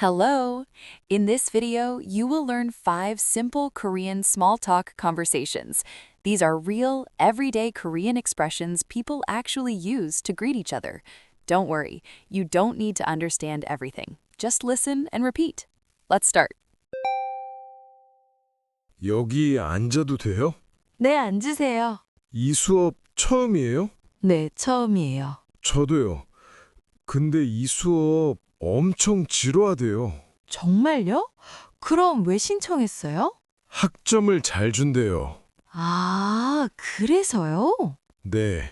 Hello! In this video, you will learn 5 simple Korean small talk conversations. These are real, everyday Korean expressions people actually use to greet each other. Don't worry, you don't need to understand everything. Just listen and repeat. Let's start. 여기 앉아도 돼요? 네, 앉으세요. 이 수업 처음이에요? 네, 처음이에요. 저도요. 근데 이 수업 엄청 지루하대요. 정말요? 그럼 왜 신청했어요? 학점을 잘 준대요. 아, 그래서요? 네.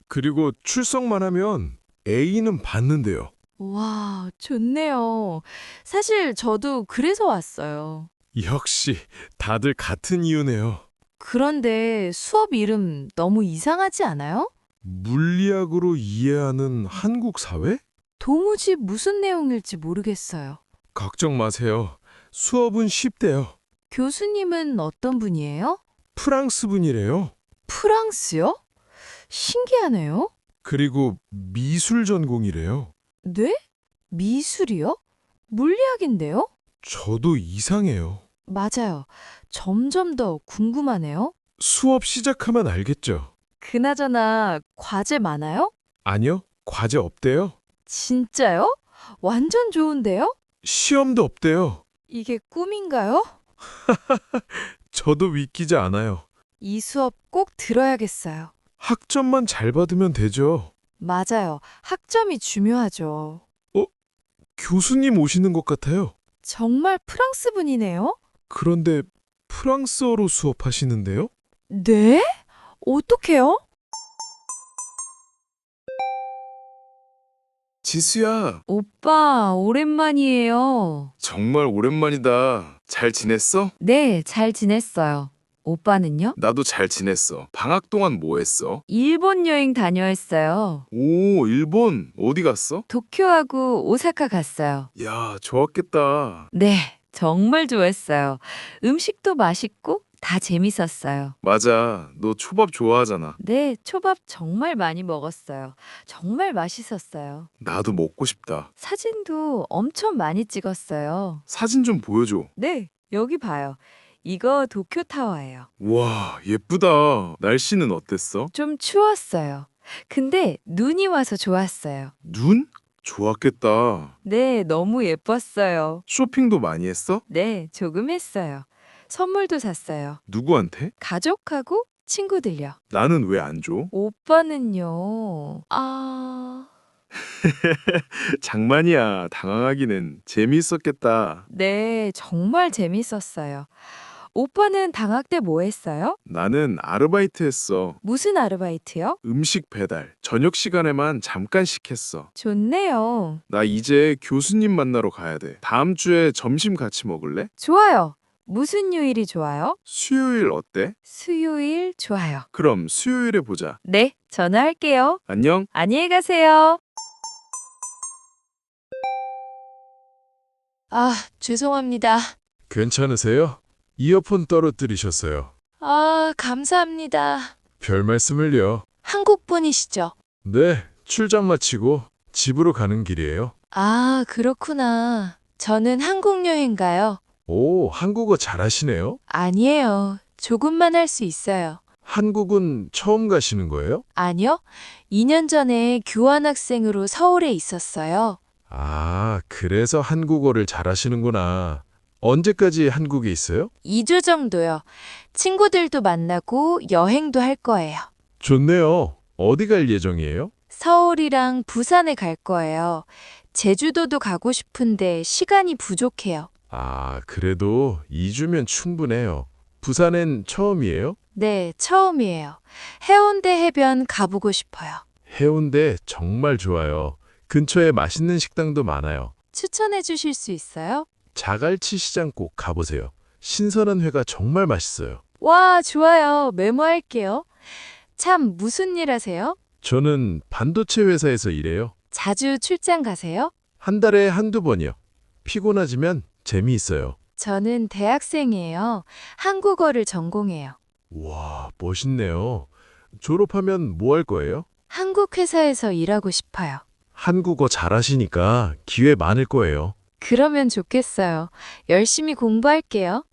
그리고 출석만 하면 A는 받는데요. 와, 좋네요. 사실 저도 그래서 왔어요. 역시 다들 같은 이유네요. 그런데 수업 이름 너무 이상하지 않아요? 물리학으로 이해하는 한국 사회? 도무지 무슨 내용일지 모르겠어요. 걱정 마세요. 수업은 쉽대요. 교수님은 어떤 분이에요? 프랑스 분이래요. 프랑스요? 신기하네요. 그리고 미술 전공이래요. 네? 미술이요? 물리학인데요? 저도 이상해요. 맞아요. 점점 더 궁금하네요. 수업 시작하면 알겠죠? 그나저나 과제 많아요? 아니요, 과제 없대요. 진짜요? 완전 좋은데요? 시험도 없대요. 이게 꿈인가요? 저도 믿기지 않아요. 이 수업 꼭 들어야겠어요. 학점만 잘 받으면 되죠. 맞아요. 학점이 중요하죠. 교수님 오시는 것 같아요. 정말 프랑스 분이네요? 그런데 프랑스어로 수업하시는데요? 네? 어떡해요? 지수야, 오빠, 오랜만이에요. 정말 오랜만이다. 잘 지냈어? 네, 잘 지냈어요. 오빠는요? 나도 잘 지냈어. 방학 동안 뭐 했어? 일본 여행 다녀왔어요. 오, 일본 어디 갔어? 도쿄하고 오사카 갔어요. 야, 좋았겠다. 네, 정말 좋았어요. 음식도 맛있고 다 재밌었어요. 맞아, 너 초밥 좋아하잖아. 네, 초밥 정말 많이 먹었어요. 정말 맛있었어요. 나도 먹고 싶다. 사진도 엄청 많이 찍었어요. 사진 좀 보여줘. 네, 여기 봐요. 이거 도쿄타워예요. 와, 예쁘다. 날씨는 어땠어? 좀 추웠어요. 근데 눈이 와서 좋았어요. 눈? 좋았겠다. 네, 너무 예뻤어요. 쇼핑도 많이 했어? 네, 조금 했어요. 선물도 샀어요. 누구한테? 가족하고 친구들요. 나는 왜 안 줘? 오빠는요. 장난이야. 당황하기는 재미있었겠다. 네, 정말 재밌었어요. 오빠는 방학 때 뭐 했어요? 나는 아르바이트 했어. 무슨 아르바이트요? 음식 배달. 저녁 시간에만 잠깐씩 했어. 좋네요. 나 이제 교수님 만나러 가야 돼. 다음 주에 점심 같이 먹을래? 좋아요. 무슨 요일이 좋아요? 수요일 어때? 수요일 좋아요. 그럼 수요일에 보자. 네, 전화할게요. 안녕. 안녕히 가세요. 아, 죄송합니다. 괜찮으세요? 이어폰 떨어뜨리셨어요. 아, 감사합니다. 별 말씀을요. 한국 분이시죠? 네, 출장 마치고 집으로 가는 길이에요. 아, 그렇구나. 저는 한국 여행 가요. 오, 한국어 잘하시네요. 아니에요. 조금만 할 수 있어요. 한국은 처음 가시는 거예요? 아니요. 2년 전에 교환학생으로 서울에 있었어요. 아, 그래서 한국어를 잘하시는구나. 언제까지 한국에 있어요? 2주 정도요. 친구들도 만나고 여행도 할 거예요. 좋네요. 어디 갈 예정이에요? 서울이랑 부산에 갈 거예요. 제주도도 가고 싶은데 시간이 부족해요. 아, 그래도 2주면 충분해요. 부산엔 처음이에요? 네, 처음이에요. 해운대 해변 가보고 싶어요. 해운대 정말 좋아요. 근처에 맛있는 식당도 많아요. 추천해 주실 수 있어요? 자갈치 시장 꼭 가보세요. 신선한 회가 정말 맛있어요. 와, 좋아요. 메모할게요. 참, 무슨 일 하세요? 저는 반도체 회사에서 일해요. 자주 출장 가세요? 한 달에 한두 번이요. 피곤하지만 재미있어요. 저는 대학생이에요. 한국어를 전공해요. 와, 멋있네요. 졸업하면 뭐 할 거예요? 한국 회사에서 일하고 싶어요. 한국어 잘하시니까 기회 많을 거예요. 그러면 좋겠어요. 열심히 공부할게요.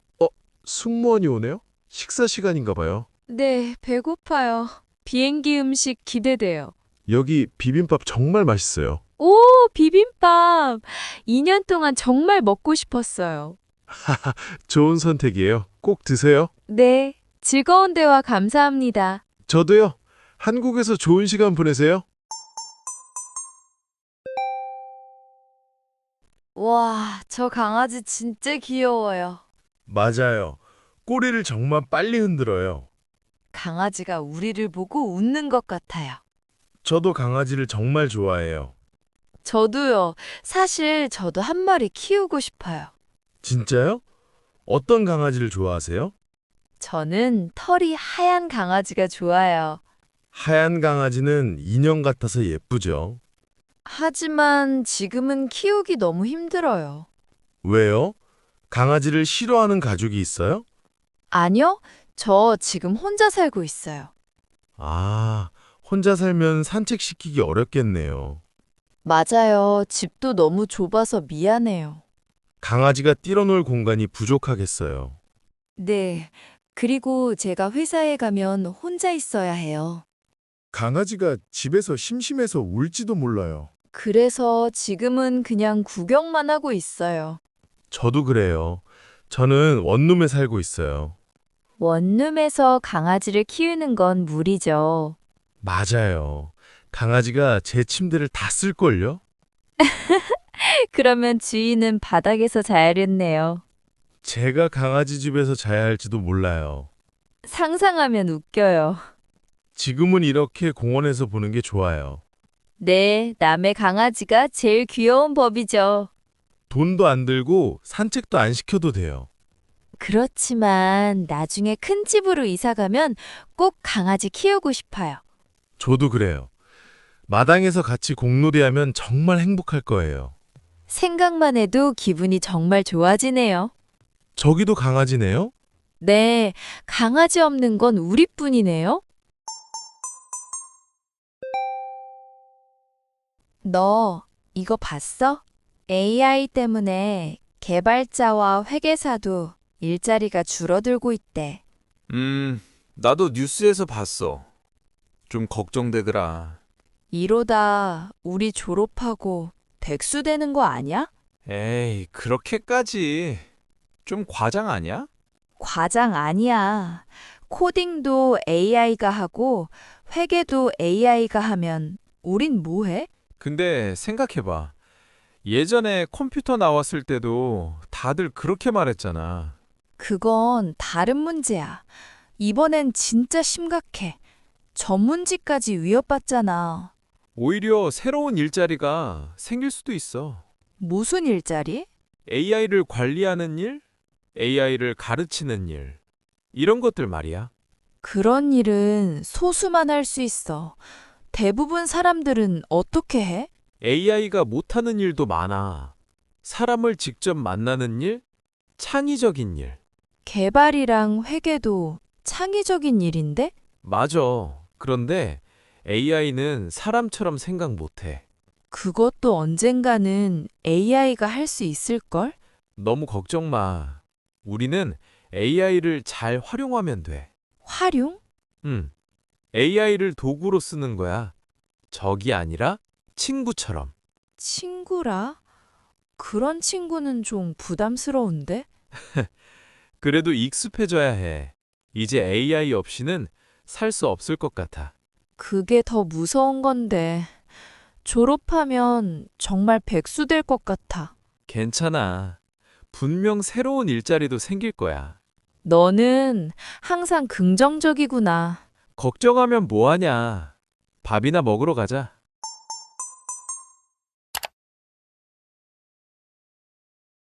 승무원이 오네요? 식사 시간인가 봐요. 네, 배고파요. 비행기 음식 기대돼요. 여기 비빔밥 정말 맛있어요. 오, 비빔밥! 2년 동안 정말 먹고 싶었어요. 좋은 선택이에요. 꼭 드세요. 네, 즐거운 대화 감사합니다. 저도요. 한국에서 좋은 시간 보내세요. 와, 저 강아지 진짜 귀여워요. 맞아요. 꼬리를 정말 빨리 흔들어요. 강아지가 우리를 보고 웃는 것 같아요. 저도 강아지를 정말 좋아해요. 저도요. 사실 저도 한 마리 키우고 싶어요. 진짜요? 어떤 강아지를 좋아하세요? 저는 털이 하얀 강아지가 좋아요. 하얀 강아지는 인형 같아서 예쁘죠. 하지만 지금은 키우기 너무 힘들어요. 왜요? 강아지를 싫어하는 가족이 있어요? 아니요, 저 지금 혼자 살고 있어요. 아, 혼자 살면 산책시키기 어렵겠네요. 맞아요. 집도 너무 좁아서 미안해요. 강아지가 뛰어놀 공간이 부족하겠어요. 네. 그리고 제가 회사에 가면 혼자 있어야 해요. 강아지가 집에서 심심해서 울지도 몰라요. 그래서 지금은 그냥 구경만 하고 있어요. 저도 그래요. 저는 원룸에 살고 있어요. 원룸에서 강아지를 키우는 건 무리죠. 맞아요. 강아지가 제 침대를 다 쓸걸요? 그러면 주인은 바닥에서 자야겠네요. 제가 강아지 집에서 자야 할지도 몰라요. 상상하면 웃겨요. 지금은 이렇게 공원에서 보는 게 좋아요. 네, 남의 강아지가 제일 귀여운 법이죠. 돈도 안 들고 산책도 안 시켜도 돼요. 그렇지만 나중에 큰 집으로 이사 가면 꼭 강아지 키우고 싶어요. 저도 그래요. 마당에서 같이 공놀이하면 정말 행복할 거예요. 생각만 해도 기분이 정말 좋아지네요. 저기도 강아지네요? 네, 강아지 없는 건 우리뿐이네요. 너 이거 봤어? AI 때문에 개발자와 회계사도 일자리가 줄어들고 있대. 나도 뉴스에서 봤어. 좀 걱정되더라. 이러다 우리 졸업하고 백수 되는 거 아니야? 에이, 그렇게까지. 좀 과장 아니야? 과장 아니야. 코딩도 AI가 하고 회계도 AI가 하면 우린 뭐 해? 근데 생각해봐. 예전에 컴퓨터 나왔을 때도 다들 그렇게 말했잖아. 그건 다른 문제야. 이번엔 진짜 심각해. 전문직까지 위협받잖아. 오히려 새로운 일자리가 생길 수도 있어. 무슨 일자리? AI를 관리하는 일? AI를 가르치는 일. 이런 것들 말이야. 그런 일은 소수만 할 수 있어. 대부분 사람들은 어떻게 해? AI가 못하는 일도 많아. 사람을 직접 만나는 일? 창의적인 일. 개발이랑 회계도 창의적인 일인데? 맞아. 그런데 AI는 사람처럼 생각 못해. 그것도 언젠가는 AI가 할 수 있을걸? 너무 걱정 마. 우리는 AI를 잘 활용하면 돼. 활용? AI를 도구로 쓰는 거야. 적이 아니라 친구처럼. 친구라? 그런 친구는 좀 부담스러운데? 그래도 익숙해져야 해. 이제 AI 없이는 살 수 없을 것 같아. 그게 더 무서운 건데. 졸업하면 정말 백수 될 것 같아. 괜찮아. 분명 새로운 일자리도 생길 거야. 너는 항상 긍정적이구나. 걱정하면 뭐하냐. 밥이나 먹으러 가자.